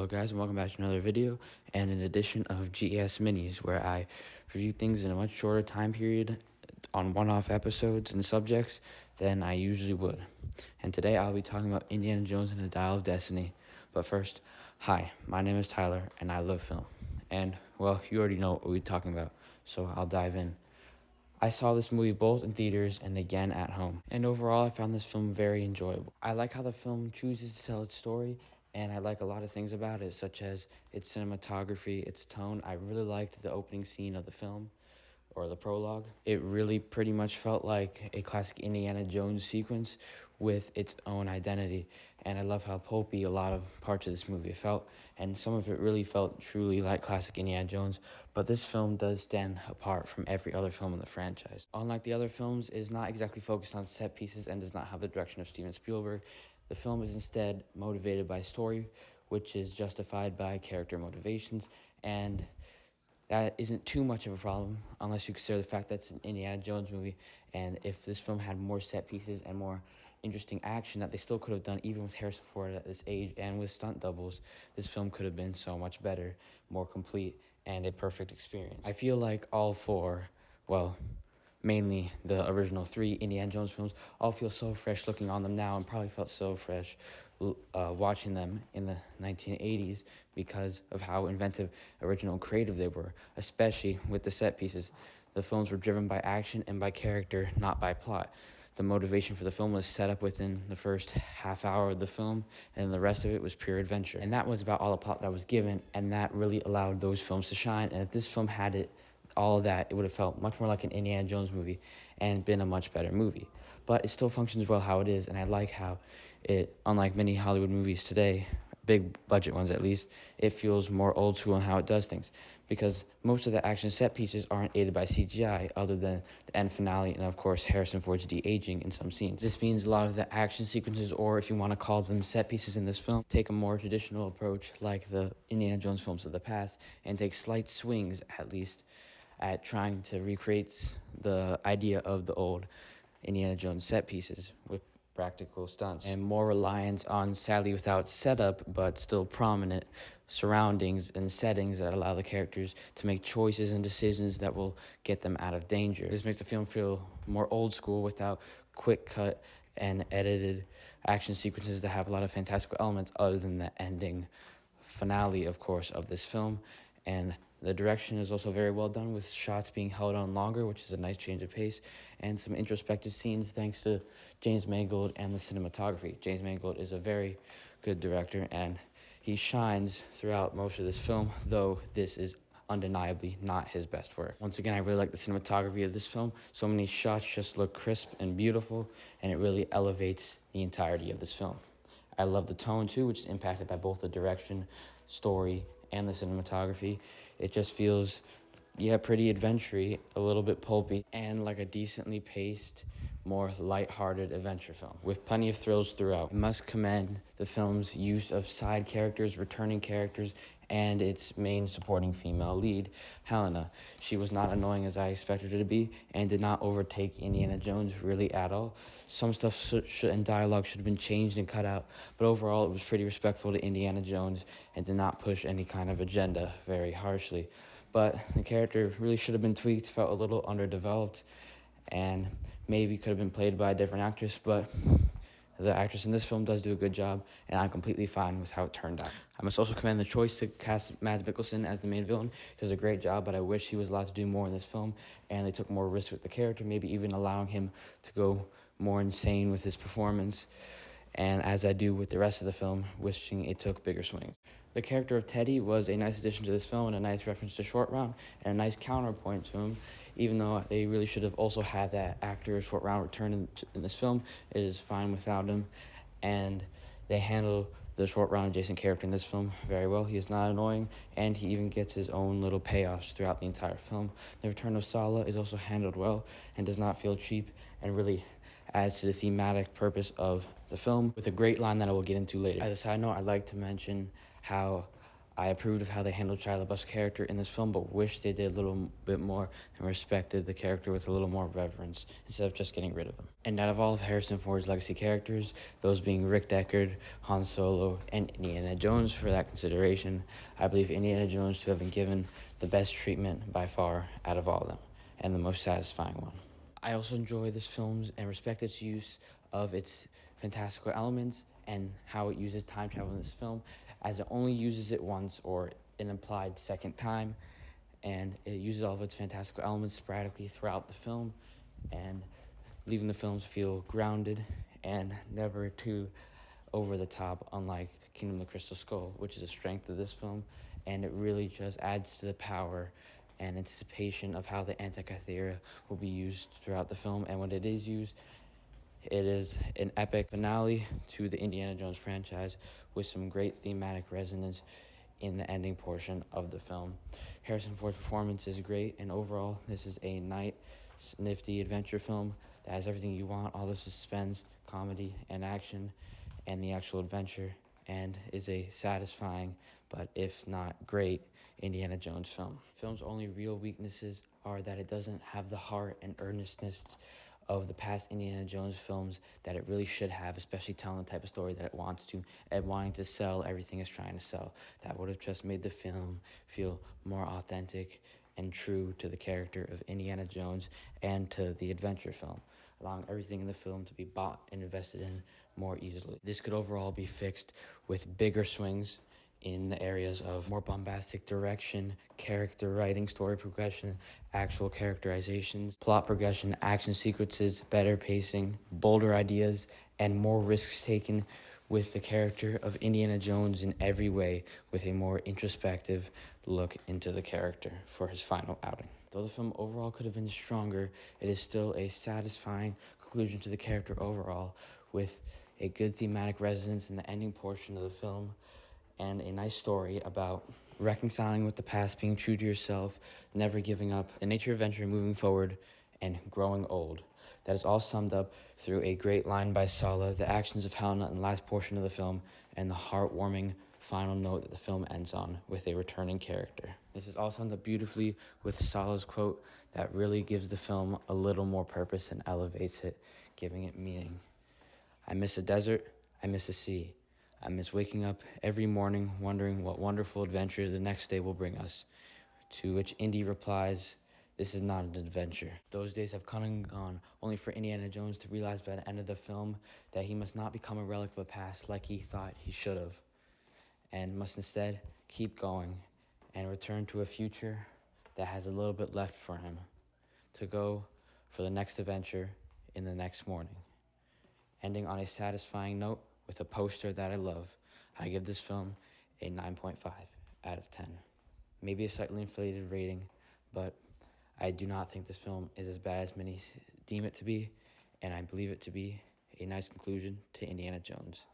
Hello guys, and welcome back to another video and an edition of GES Minis, where I review things in a much shorter time period on one-off episodes and subjects than I usually would. And today I'll be talking about Indiana Jones and the Dial of Destiny. But first, hi, my name is Tyler and I love film. And well, you already know what we're talking about, so I'll dive in. I saw this movie both in theaters and again at home. And overall, I found this film very enjoyable. I like how the film chooses to tell its story, and I like a lot of things about it, such as its cinematography, its tone. I really liked the opening scene of the film, or the prologue. It really pretty much felt like a classic Indiana Jones sequence with its own identity. And I love how pulpy a lot of parts of this movie felt, and some of it really felt truly like classic Indiana Jones. But this film does stand apart from every other film in the franchise. Unlike the other films, it is not exactly focused on set pieces and does not have the direction of Steven Spielberg. The film is instead motivated by story, which is justified by character motivations, and that isn't too much of a problem unless you consider the fact that it's an Indiana Jones movie. And if this film had more set pieces and more interesting action that they still could have done, even with Harrison Ford at this age and with stunt doubles, this film could have been so much better, more complete, and a perfect experience. I feel like all four, well, mainly the original three Indiana Jones films, all feel so fresh looking on them now, and probably felt so fresh watching them in the 1980s because of how inventive, original, and creative they were, especially with the set pieces. The films were driven by action and by character, not by plot. The motivation for the film was set up within the first half hour of the film, and the rest of it was pure adventure. And that was about all the plot that was given, and that really allowed those films to shine. And if this film had all of that, it would have felt much more like an Indiana Jones movie and been a much better movie. But it still functions well how it is, and I like how it, unlike many Hollywood movies today, big budget ones at least, it feels more old school in how it does things, because most of the action set pieces aren't aided by CGI other than the end finale and of course Harrison Ford's de-aging in some scenes. This means a lot of the action sequences, or if you want to call them set pieces in this film, take a more traditional approach like the Indiana Jones films of the past, and take slight swings at least at trying to recreate the idea of the old Indiana Jones set pieces with practical stunts, and more reliance on, sadly without setup but still prominent, surroundings and settings that allow the characters to make choices and decisions that will get them out of danger. This makes the film feel more old school without quick cut and edited action sequences that have a lot of fantastical elements other than the ending finale, of course, of this film. And the direction is also very well done, with shots being held on longer, which is a nice change of pace, and some introspective scenes thanks to James Mangold and the cinematography. James Mangold is a very good director, and he shines throughout most of this film, though this is undeniably not his best work. Once again, I really like the cinematography of this film. So many shots just look crisp and beautiful, and it really elevates the entirety of this film. I love the tone too, which is impacted by both the direction, story, and the cinematography. It just feels, pretty adventure-y, a little bit pulpy, and like a decently paced, more light-hearted adventure film, with plenty of thrills throughout. I must commend the film's use of side characters, returning characters, and its main supporting female lead, Helena. She was not annoying as I expected her to be, and did not overtake Indiana Jones really at all. Some stuff and dialogue should have been changed and cut out, but overall it was pretty respectful to Indiana Jones and did not push any kind of agenda very harshly. But the character really should have been tweaked, felt a little underdeveloped, and maybe could have been played by a different actress, but the actress in this film does do a good job, and I'm completely fine with how it turned out. I must also commend the choice to cast Mads Mikkelsen as the main villain. He does a great job, but I wish he was allowed to do more in this film, and they took more risks with the character, maybe even allowing him to go more insane with his performance, and as I do with the rest of the film, wishing it took bigger swings. The character of Teddy was a nice addition to this film, and a nice reference to Short Round, and a nice counterpoint to him, even though they really should have also had that actor Short Round return in this film. It is fine without him, and they handle the Short Round adjacent character in this film very well. He is not annoying, and he even gets his own little payoffs throughout the entire film. The return of Sala is also handled well and does not feel cheap, and really adds to the thematic purpose of the film, with a great line that I will get into later. As a side note, I'd like to mention how I approved of how they handled Shia LaBeouf's character in this film, but wish they did a little bit more and respected the character with a little more reverence instead of just getting rid of him. And out of all of Harrison Ford's legacy characters, those being Rick Deckard, Han Solo, and Indiana Jones for that consideration, I believe Indiana Jones to have been given the best treatment by far out of all of them, and the most satisfying one. I also enjoy this film and respect its use of its fantastical elements and how it uses time travel in this film, as it only uses it once or an implied second time, and it uses all of its fantastical elements sporadically throughout the film, and leaving the films feel grounded and never too over the top, unlike Kingdom of the Crystal Skull, which is a strength of this film, and it really just adds to the power and anticipation of how the Antikythera will be used throughout the film. And when it is used, it is an epic finale to the Indiana Jones franchise with some great thematic resonance in the ending portion of the film. Harrison Ford's performance is great, and overall, this is a nice, nifty adventure film that has everything you want, all the suspense, comedy, and action, and the actual adventure, and is a satisfying, but if not great, Indiana Jones film. The film's only real weaknesses are that it doesn't have the heart and earnestness of the past Indiana Jones films that it really should have, especially telling the type of story that it wants to and wanting to sell everything it's trying to sell. That would have just made the film feel more authentic and true to the character of Indiana Jones and to the adventure film, allowing everything in the film to be bought and invested in more easily. This could overall be fixed with bigger swings in the areas of more bombastic direction, character writing, story progression, actual characterizations, plot progression, action sequences, better pacing, bolder ideas, and more risks taken with the character of Indiana Jones in every way, with a more introspective look into the character for his final outing. Though the film overall could have been stronger, it is still a satisfying conclusion to the character overall, with a good thematic resonance in the ending portion of the film, and a nice story about reconciling with the past, being true to yourself, never giving up, the nature of adventure, moving forward, and growing old. That is all summed up through a great line by Sala, the actions of Helena in the last portion of the film, and the heartwarming final note that the film ends on with a returning character. This is all summed up beautifully with Sala's quote that really gives the film a little more purpose and elevates it, giving it meaning. I miss the desert, I miss the sea. I miss waking up every morning wondering what wonderful adventure the next day will bring us. To which Indy replies, "This is not an adventure." Those days have come and gone, only for Indiana Jones to realize by the end of the film that he must not become a relic of a past like he thought he should have, and must instead keep going and return to a future that has a little bit left for him to go for the next adventure in the next morning. Ending on a satisfying note with a poster that I love, I give this film a 9.5 out of 10. Maybe a slightly inflated rating, but I do not think this film is as bad as many deem it to be, and I believe it to be a nice conclusion to Indiana Jones.